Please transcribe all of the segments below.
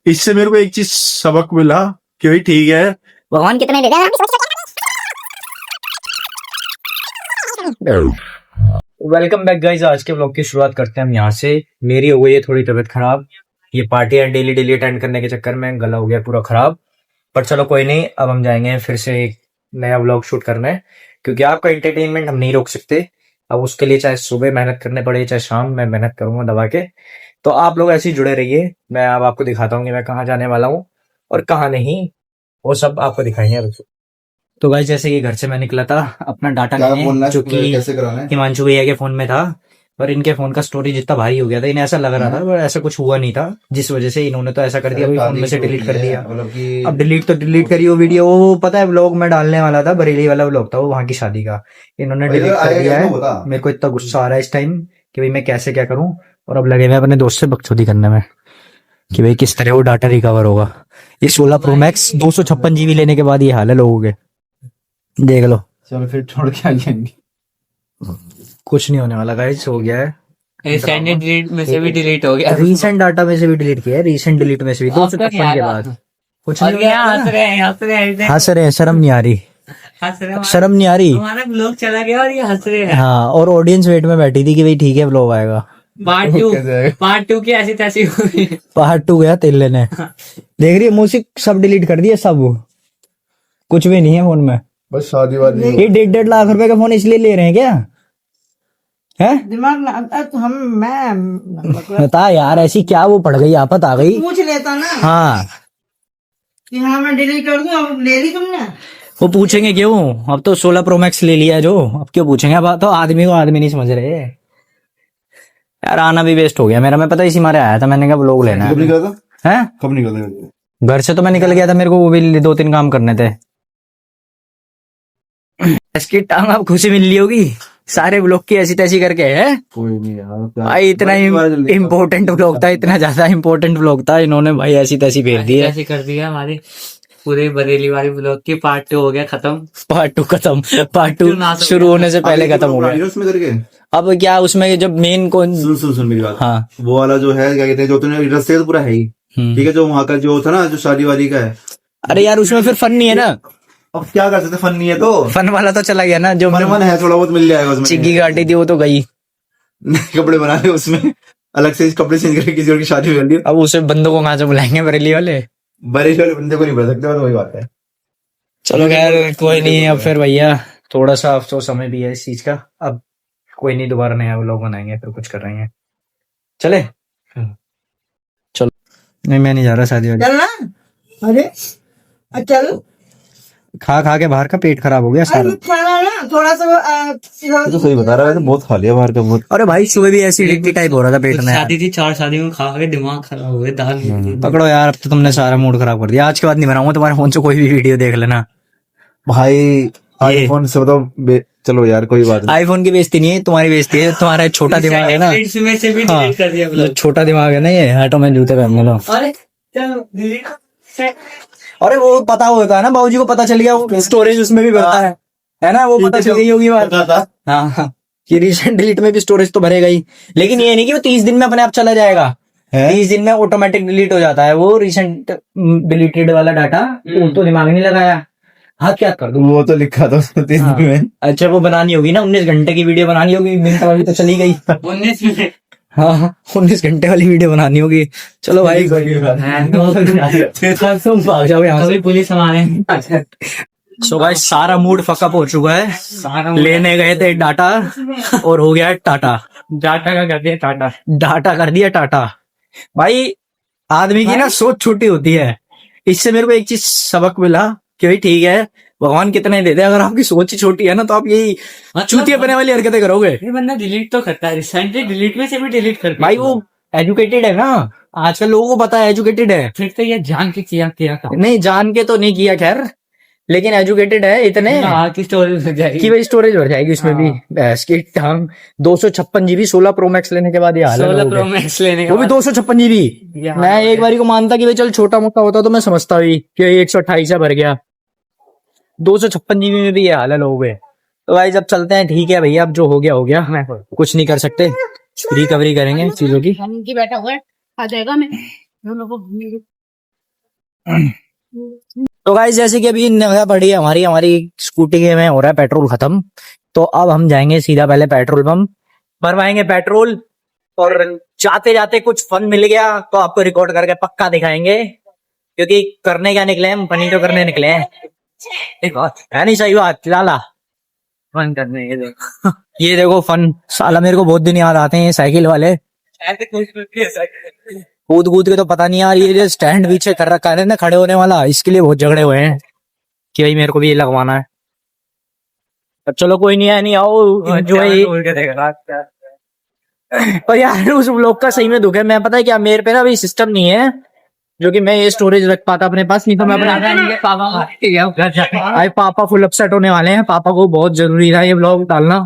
इससे मेरे को एक चीज सबक मिला कि भाई ठीक है, भगवान कितने देगा। Welcome back guys. आज के व्लॉग की शुरुआत करते हैं हम यहाँ से। मेरी हो गई है थोड़ी तबीयत खराब, ये पार्टियां डेली डेली अटेंड करने के चक्कर में गला हो गया पूरा खराब। पर चलो कोई नहीं, अब हम जाएंगे फिर से एक नया व्लॉग शूट करने, क्योंकि आपका एंटरटेनमेंट हम नहीं रोक सकते। अब उसके लिए चाहे सुबह मेहनत करने पड़े चाहे शाम, मैं मेहनत करूंगा दबा के। तो आप लोग ऐसे ही जुड़े रहिए। मैं अब आपको दिखाता हूँ कि मैं कहाँ जाने वाला हूँ और कहाँ नहीं, वो सब आपको दिखाएंगे। तो गाइस जैसे कि घर से मैं निकला था अपना डाटा लेने, जो कि हिमांशु भैया के फोन में था, पर इनके फोन का स्टोरेज इतना भारी हो गया था, इन्हें ऐसा लग रहा था, पर ऐसा कुछ हुआ नहीं था, जिस वजह से इन्होंने तो ऐसा कर दिया, फोन में से डिलीट कर दिया। अब डिलीट तो डिलीट करी वो वीडियो, वो पता है व्लॉग में डालने वाला था, बरेली वाला व्लॉग था वो, वहां की शादी का, इन्होंने डिलीट कर दिया है। मेरे को इतना गुस्सा आ रहा है इस टाइम कि भाई मैं कैसे क्या करूं, और अब लगे हुए अपने दोस्त से बकचोदी करने में कि भाई किस तरह वो डाटा रिकवर होगा। ये 16 प्रो मैक्स 256 जीबी लेने के बाद ये हाल है लोगों के, देख लो। चलो फिर छोड़ के आ जाएंगे। कुछ नहीं होने वाला गाइस, हो गया है। स्टैंडर्ड डिलीट में से भी डिलीट हो गया, रीसेंट डाटा में से भी डिलीट किया है, रीसेंट डिलीट में से भी 256 के बाद कुछ नहीं होने वाला। हंस रहे हैं, शर्म नहीं आ रही, शर्म नहीं आ रही। हमारा ब्लॉग चला गया और ये हंस रहे हैं। हाँ, और ऑडियंस वेट में बैठी थी कि भाई ठीक है व्लॉग आएगा। पार्ट टू की ऐसी तैसी हुई। पार्ट 2 गया तेल लेने। देख रही है मूसिक, सब डिलीट कर दिया, सब कुछ भी नहीं है फोन में। बस शादी वादी ये 1.5 लाख रुपए का फोन इसलिए ले रहे हैं क्या? है दिमाग हम मैं बता यार, ऐसी क्या वो पड़ गई, आफत आ गई। पूछ लेता ना हाँ, कि हाँ मैं डिलीट कर दूं, अब ले ली तुमने। वो पूछेंगे क्यों, अब तो 16 प्रो मैक्स ले लिया जो, अब क्यों पूछेंगे। अब तो आदमी को आदमी नहीं समझ रहे यार। आना भी वेस्ट हो गया मेरा, मैं पता इसी मारे आया था, मैंने कहा व्लॉग लेना है। कब निकला था? हैं? कब निकला था? घर से तो मैं निकल गया था, मेरे को वो भी 2-3 काम करने थे। इसकी टांग अब खुशी मिल ली होगी सारे व्लॉग की ऐसी तैसी करके, है कोई नहीं यार, भाई। इतना इम्पोर्टेंट व्लॉग था, इतना ज्यादा इम्पोर्टेंट व्लॉग था, इन्होंने भाई ऐसी तैसी भेज दी है। ऐसी कर दिया हमारी पूरे बरेली वाली ब्लॉग की पार्ट 2 हो गया खत्म। पार्ट 2 खत्म, पार्ट 2 शुरू होने से पहले खत्म हो गया। उसमें करके अब क्या उसमें जब मेन कौन, सुन मेरी बात। हाँ, वो वाला जो है क्या कहते हैं, जो तूने रस्ते तो पूरा है ही ठीक है, जो वहां का जो था ना, जो शादी वाली का है। अरे यार उसमें फिर फन नहीं है ना। अब क्या कर सकते, फन नहीं है तो फन वाला तो चला गया ना, जो मन है थोड़ा बहुत मिल जाएगा उसमें। चिग्गी काटी थी वो तो गई, कपड़े बना रहे उसमें अलग से कपड़े चेंज करके किसी और की शादी कर ली। अब उसे बंदों को कहाँ से बुलाएंगे, बरेली वाले वाले बंदे को नहीं बुला सकते, वही बात है। चलो खैर कोई नहीं। अब फिर भैया थोड़ा सा अफसोस हमें भी है इस चीज का, अब कोई नहीं, दोबारा नया व्लॉग बनाएंगे, फिर कुछ कर रहे हैं। चले चलो। नहीं मैं नहीं जा रहा शादी वाली। चल ना, अरे चल। खा खा के बाहर का पेट खराब हो गया अरे सारा। खाना ना थोड़ा सा तो सही बता रहा है, बहुत खा लिया बाहर का बहुत। अरे भाई सुबह भी एसिडिटी टाइप हो रहा था पेट में। शादी थी, 4 शादियों में खा के दिमाग खराब हो गया। दाल पकड़ो यार, अब तो तुमने सारा मूड खराब कर दिया। आज के बाद नहीं बनाऊंगा तुम्हारे फोन से कोई भी वीडियो, देख लेना भाई। आईफोन से बताओ, चलो यार कोई बात नहीं। आईफोन की बेइज्जती नहीं है, तुम्हारी बेइज्जती है। तुम्हारा छोटा दिमाग है ना, इसमें से भी हाँ, डिलीट कर दिया जो ब्लॉग। छोटा दिमाग है ना, ये हटो मैं जूते पहन लो। अरे चलो डिलीट। अरे वो पता होता है ना, बाबूजी को पता चल गया, वो स्टोरेज उसमें भी भरता है ना, वो पता चल गई होगी बात। हाँ हाँ, कि रिसेंट डिलीट में भी स्टोरेज तो भरेगा ही, लेकिन ये नहीं कि वो 30 दिन में अपने आप चला जाएगा। 30 दिन में ऑटोमेटिक डिलीट हो जाता है वो रिसेंट डिलीटेड वाला डाटा। तो दिमाग नहीं लगाया, हाँ क्या कर दूं। वो तो लिखा था उसमें 30 दिन में। अच्छा वो बनानी होगी ना, 19 घंटे की वीडियो बनानी होगी, मिनट वाली तो चली गई। 19 मिनट। हाँ 19 घंटे वाली वीडियो बनानी होगी। चलो भाई तुम भाग जाओ यहाँ से, पुलिस हमारे। सो भाई सारा मूड फकअप हो चुका है। लेने गए थे डाटा और हो गया टाटा। डाटा का कर दिया टाटा। डाटा कर दिया टाटा। भाई आदमी की ना सोच छोटी होती है, इससे मेरे को एक चीज सबक मिला कि भाई ठीक है भगवान कितने दे दे, अगर आपकी सोच ही छोटी है ना तो आप यही चूतिया बने वाली हरकतें करोगे। ये बंदा डिलीट तो करता है, रिसेंटली डिलीट में से भी डिलीट करता है। भाई वो एजुकेटेड है ना, आजकल लोगों को पता है एजुकेटेड है। फिर तो ये जान के किया काम। नहीं जान के तो नहीं किया खैर, लेकिन एजुकेटेड है इतने की स्टोरेज हो जाएगी कि भाई स्टोरेज बढ़ जाएगी उसमें भी। भैंस की टांग 256 जीबी 16 प्रो मैक्स लेने के बाद ये हाल है 16 लोगों प्रो के। मैक्स लेने के वो भी बाद 256 जीबी। ये मैं एक बारी को मानता कि भाई चल छोटा मोटा होता तो मैं समझता भी कि 128 भर गया, 256 जीबी में भी ये हाल है लोगों के। तो भाई जब चलते हैं, ठीक है भैया, अब जो हो गया हो गया, कुछ नहीं कर सकते, रिकवरी करेंगे चीजों की। बैठा हुआ है, आ जाएगा मैं तो गाइस जैसे कि अभी नया पड़ी है हमारी हमारी स्कूटी के में हो रहा है पेट्रोल खत्म, तो अब हम जाएंगे सीधा पहले पेट्रोल पंप भरवाएंगे पेट्रोल, और जाते जाते कुछ फन मिल गया तो आपको रिकॉर्ड करके पक्का दिखाएंगे, क्योंकि करने क्या निकले हम, फनी तो करने निकले हैं। एक बात है नहीं, सही बात लाला, फन करने ये देखो। ये देखो फन साला मेरे को बहुत दिन याद आते हैं ये साइकिल वाले, कूद कूद के तो पता नहीं यार, ये जो स्टैंड पीछे कर रखा है ना खड़े होने वाला, इसके लिए बहुत झगड़े हुए हैं कि भाई मेरे को भी ये लगवाना है। अब चलो कोई नहीं है, नहीं आओ जो है। पर यार उस ब्लॉक का सही में दुख है, मैं पता है क्या, मेरे पे ना अभी सिस्टम नहीं है जो कि मैं ये स्टोरेज रख पाता अपने पास, नहीं तो मैं अपने पापा फुल अपसेट होने वाले हैं, पापा को बहुत जरूरी था ये ब्लॉग डालना।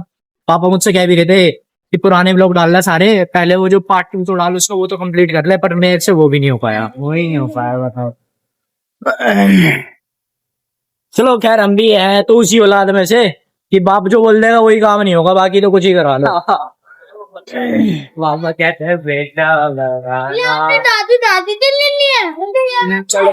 पापा मुझसे कह भी रहे थे कि पुराने ब्लॉग डालना सारे, पहले वो जो पार्ट 2 तो डाल उसको, वो तो कंप्लीट कर ले, पर मेरे से वो भी नहीं हो पाया, वही नहीं हो पाया, बताओ। चलो खैर हम भी है तो उसी औलाद में से कि बाप जो बोल देगा वही काम नहीं होगा, बाकी तो कुछ ही करा लो। पापा कहते हैं बेटा दादी दादी तो ले लिया। चलो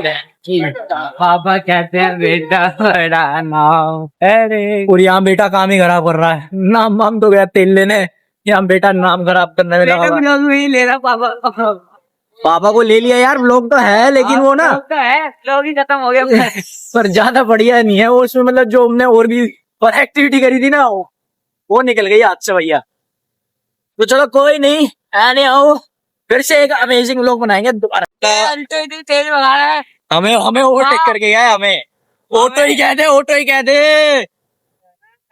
पापा कहते हैं बेटा बड़ा नाम। अरे और यहाँ बेटा काम ही खराब कर रहा है, नाम वाम तो गया तेल लेने, यहाँ बेटा नाम खराब करने में लगा हुआ है। ब्लॉग नहीं ले रहा पापा। पापा को ले लिया यार, ब्लॉग तो है लेकिन वो ना ब्लॉग तो है, ब्लॉग ही खत्म हो गया। पर ज्यादा बढ़िया नहीं है वो, उसमें मतलब जो हमने और भी और एक्टिविटी करी थी ना वो निकल गई हाथ से भैया। तो चलो कोई नहीं, आने आओ फिर से एक अमेजिंग व्लॉग बनाएंगे दोबारा। तेज भगा रहा है। हमें हमें ओवरटेक करके गया है, हमें ऑटो ही कहते, ऑटो ही कहते।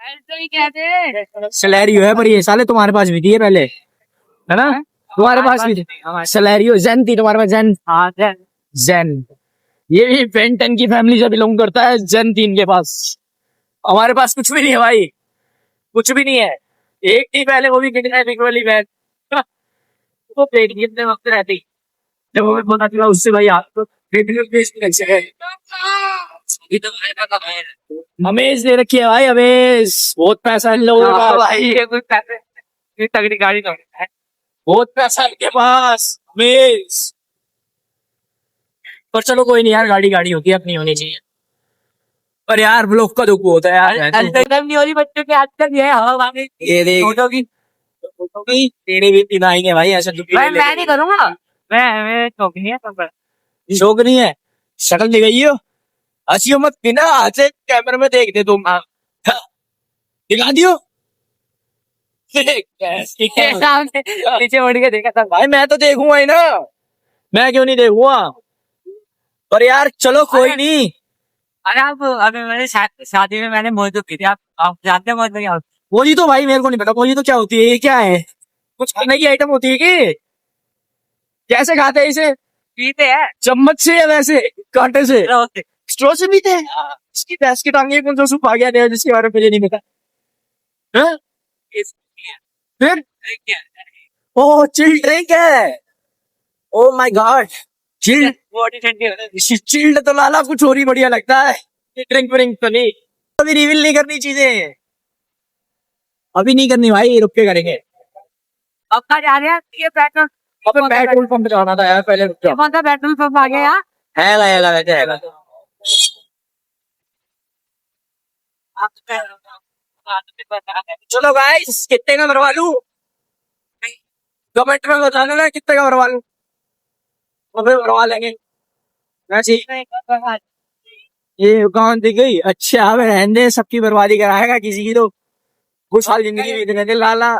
ऐसे ही कहते। सैलरियो है पर ये साले तुम्हारे पास भी थी ये पहले, है ना? तुम्हारे पास भी थी सैलरियो, जेन थी तुम्हारे पास, जेन। हाँ जेन ये भी बेंटन की फैमिली से बिलोंग करता है, जेन थी इनके पास। हमारे पास कुछ भी नहीं है भाई, कुछ भी नहीं है। एक थी पहले, वो भी किडनैपिंग वाली वैन, वो प्लेट कितने वक्त रहती, जब हमें पता चला उससे भाई आप तो हमेश दे रखी है भाई, हमेश बहुत पैसा इन लोगों के पास भाई, ये कोई पैसे, ये तगड़ी गाड़ी तो है। बहुत पैसा इनके पास हमेश। पर चलो कोई नहीं यार, गाड़ी गाड़ी होती है, अपनी होनी चाहिए। पर यार ब्लॉक का दुख होता है यार, अल्टरनेटिव नहीं हो रही बच्चों के आजकल, ये हवा वाली ये देख फोटो की। तेरे भी दिन आएंगे भाई ऐसे दुख। मैं नहीं करूंगा, मैं शौक नहीं है सब। शौक नहीं है, शक्ल दिख गई हो, हंसी मत बिना ऐसे कैमरे में देख दे तुम, दिखा दियो। सामने नीचे मुड़ के देखा था। भाई मैं तो देखूंगा ही ना, मैं क्यों नहीं देखूंगा। पर यार चलो कोई नहीं। अरे आप, अभी मैंने शादी में मैंने मौजूद की थी, आप जानते हैं मौजूद क्या होती कोहली तो भाई मेरे को नहीं पता, कोहली तो क्या होती है, ये क्या है, कुछ खाने की आइटम होती है कि कैसे खाते हैं इसे? पीते हैं चम्मच से या वैसे कांटे से, रोज। स्ट्रॉ से पीते हैं? इसकी भैंस की टांगे कौन सा सूप आ गया था जिसके बारे में मुझे नहीं पता। हाँ? फिर ओ चिल्ड ड्रिंक है, oh my God, chilled. Body ठंडी हो जाती चिल्ड तो लाला कुछ और ही बढ़िया लगता है, ये ड्रिंक व्रिंक तो नहीं। अभी रिवील नहीं करनी चीजें, अभी नहीं करनी भाई, रुक के करेंगे। है। अब कहाँ जा रहे हैं? ये पेट्रोल, अबे पेट्रोल पंप जाना था यार, पहले रुक ये जाओ। कौन सा पेट्रोल पंप आ गया यार? हैगा वैसे हैगा। चलो गाइस कितने का भरवा लूं, कमेंट में बताना ना कितने का भरवा लूं, तो फिर भरवा लेंगे। वैसे ये कौन दी गई, अच्छा अब रहने दे, सबकी बर्बादी कराएगा किसी की तो खुशहाल जिंदगी बीतने दे लाला।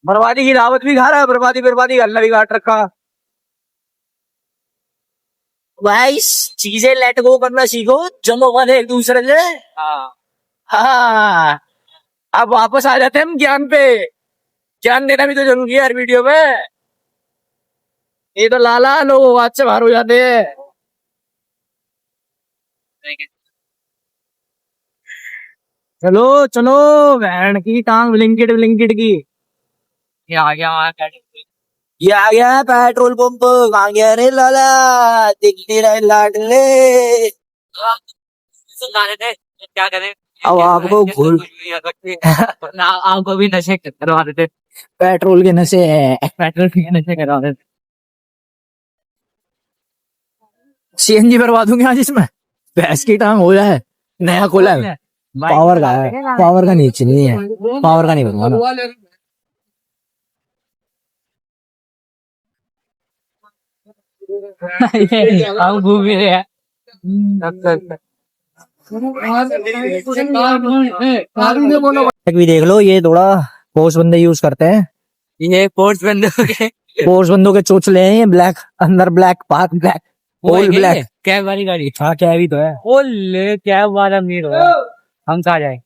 बर्बादी की दावत भी खा रहा है, बर्बादी बर्बादी गल्ला भी काट रखा। गाइस चीजें लेट गो करना सीखो, जमो मत एक दूसरे से। हाँ अब वापस आ जाते हैं हम ज्ञान पे, ज्ञान देना भी तो जरूरी है हर वीडियो में, ये तो लाला लोग बात से बाहर हो जाते हैं। चलो चलो बहन की टांग ब्लिंकिट ब्लिंकिट की, ये आ गया हमारा ये आ गया है पेट्रोल पंप, कहाँ गया रे लाला, दिखते रहे लाडले। गाने थे, क्या करें अब आपको भूल ना, आपको भी नशे करवा देते, पेट्रोल के नशे है, पेट्रोल के नशे करवा देते। सीएनजी भरवा दूंगे आज इसमें। भैंस की टांग हो जाए, नया खोला है। पावर का है, पावर का नीचे नहीं है, पावर का नहीं बनवाना। हम घूम ही रहे हैं। भी देख लो, ये थोड़ा पोस्ट बंदे यूज करते हैं। ये पोर्ट्स बंद हो गए। पोस्ट बंदों के चोचले हैं ये, ब्लैक अंदर black park black all black. Cab वाली गाड़ी। हाँ कैब ही तो है। ओले कैब वाला मीट हो रहा है। हम कहा जाए।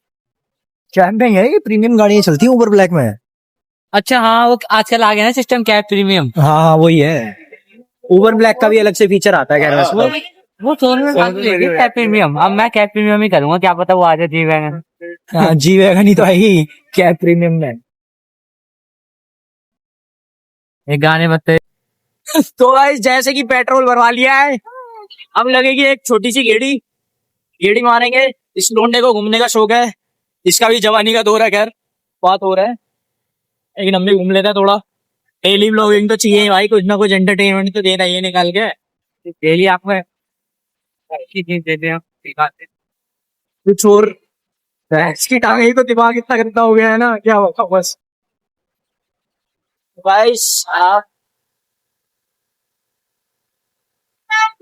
कैब में है ये, प्रीमियम गाड़ियां चलती हैं ऊबर ब्लैक में। अच्छा हाँ, वो आजकल आ गया ना सिस्टम कैब प्रीमियम। हाँ वही है। ऊबर ब्लैक का भी अलग से फीचर आता है कैनवास पर। वो कैब प्रीमियम। अब मैं कैब प्रीमियम ही करूंगा, क्या पता वो आ जाए जी वैगन। हाँ जी वैगन ही तो आएगी कैब प्रीमियम में। एक गाने बत्ते। तो गाइस जैसे कि पेट्रोल भरवा लिया है, अब लगेगी एक छोटी सी गेड़ी। गेड़ी मारेंगे। इस लोंडे को घूमने का शौक है, इसका भी जवानी का दौर है। खैर बात हो रहा है, लेकिन हम भी घूम लेते हैं थोड़ा। डेली व्लॉगिंग तो चाहिए भाई, कुछ ना कुछ एंटरटेनमेंट तो देना ही है निकाल के। डेली आपको अच्छी चीज देते हैं, सिखाते हैं। कुछ और इसकी टांग ही तो दिमाग इतना गंदा हो गया है ना, क्या होगा बस। गाइस आप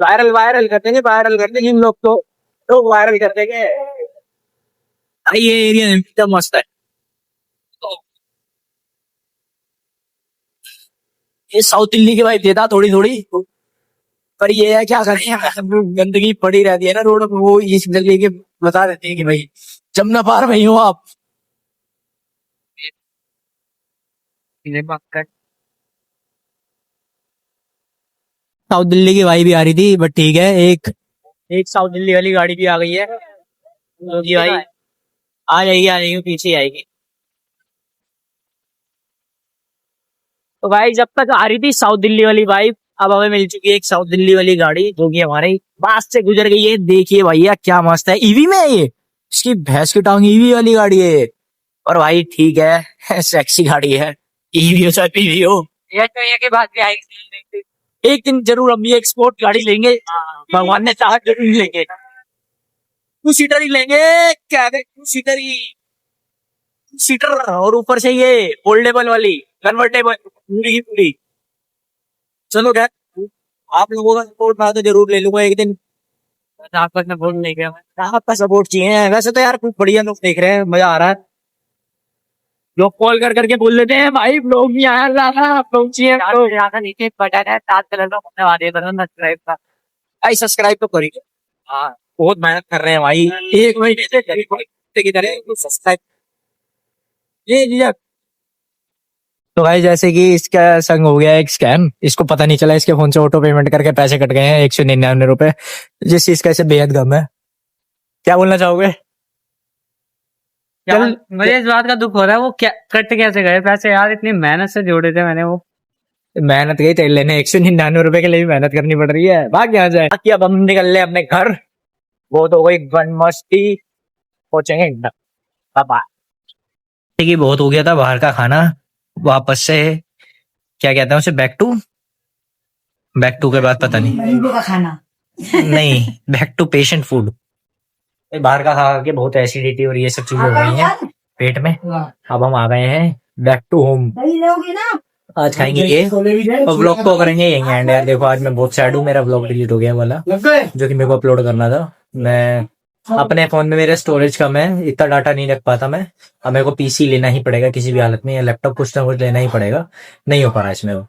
वायरल वायरल कर देंगे, वायरल कर देंगे इन लोग वायरल कर देंगे। ये एरिया एकदम मस्त है। ये साउथ दिल्ली की वाइब देता थोड़ी थोड़ी, पर ये है क्या करें, गंदगी पड़ी रहती है ना रोड पर। वो ये सिग्नल लेके बता देते हैं कि भाई जमुना पार में ही हो आप। साउथ दिल्ली की वाइब भी आ रही थी, बट ठीक है। एक साउथ दिल्ली वाली गाड़ी भी आ गई है जी भाई। आ जाएगी पीछे आएगी। तो भाई जब तक आ रही थी साउथ दिल्ली वाली वाइब, अब हमें मिल चुकी है एक साउथ दिल्ली वाली गाड़ी, जो कि हमारे पास से गुजर गई है। देखिए भैया क्या मस्त है, ईवी में है ये। इसकी भैंस की टांग ईवी वाली गाड़ी है। और भाई ठीक है सेक्सी गाड़ी है, ईवी हो चाहे पीवी हो। ये तो ये के बाद भी आएगी। एक दिन जरूर हम ये एक्सपोर्ट गाड़ी लेंगे, भगवान ने चाहा जरूर लेंगे। टू सीटर ही लेंगे, क्या है टू सीटर ही, सीटर। और ऊपर से ये फोल्डेबल वाली कन्वर्टेबल पूरी की पूरी। चलो क्या, आप लोगों का सपोर्ट मैं तो जरूर ले लूंगा एक दिन। आपस में बोल नहीं गया। आपका सपोर्ट चाहिए। वैसे तो यार कुछ बढ़िया लोग देख रहे हैं, मजा आ रहा है। लोग कॉल कर करके बोल देते हैं भाई ब्लॉग नहीं आया रहा, ब्लॉग चाहिए ज्यादा नीचे बटन है, 7 कलर का होने वाले सब्सक्राइब का। भाई सब्सक्राइब तो करिए। हाँ बहुत मेहनत कर रहे हैं भाई, एक महीने से की तरह सब्सक्राइब। ये जी। तो भाई जैसे कि इसका संग हो गया एक स्कैम, इसको पता नहीं चला, इसके फोन से ऑटो पेमेंट करके पैसे कट गए हैं 199 रुपए, जिस चीज का इसे बेहद गम है। क्या बोलना चाहोगे? चल मुझे इस बात का दुख हो रहा है, वो क्या कट कैसे गए पैसे यार, इतनी मेहनत से जोड़े थे मैंने। वो मेहनत गई तेल लेने, 199 रुपए के लिए भी मेहनत करनी पड़ रही है। भाग यहाँ जाए। बाकी अब हम निकल ले अपने घर, वो तो गई गन मस्ती, पहुंचेंगे बाय। बहुत हो गया था बाहर का खाना, वापस से क्या कहते हैं उसे, बैक टू के बाद पता नहीं का खाना नहीं, बैक टू पेशेंट फूड। बाहर का खा के बहुत एसिडिटी और ये सब चीजें हो गई हैं पेट में। अब हम आ गए हैं बैक टू होम। आज खाएंगे ये और व्लॉग को करेंगे यहीं एंड। यार देखो आज मैं बहुत सैड हूँ, मेरा व्लॉग डिलीट हो गया वाला, जो कि मेरे को अपलोड करना था। मैं अपने फोन में, मेरे स्टोरेज कम है, इतना डाटा नहीं रख पाता मैं। अब मेरे को पीसी लेना ही पड़ेगा किसी भी हालत में, या लैपटॉप कुछ ना कुछ लेना ही पड़ेगा, नहीं हो पा रहा इसमें वो।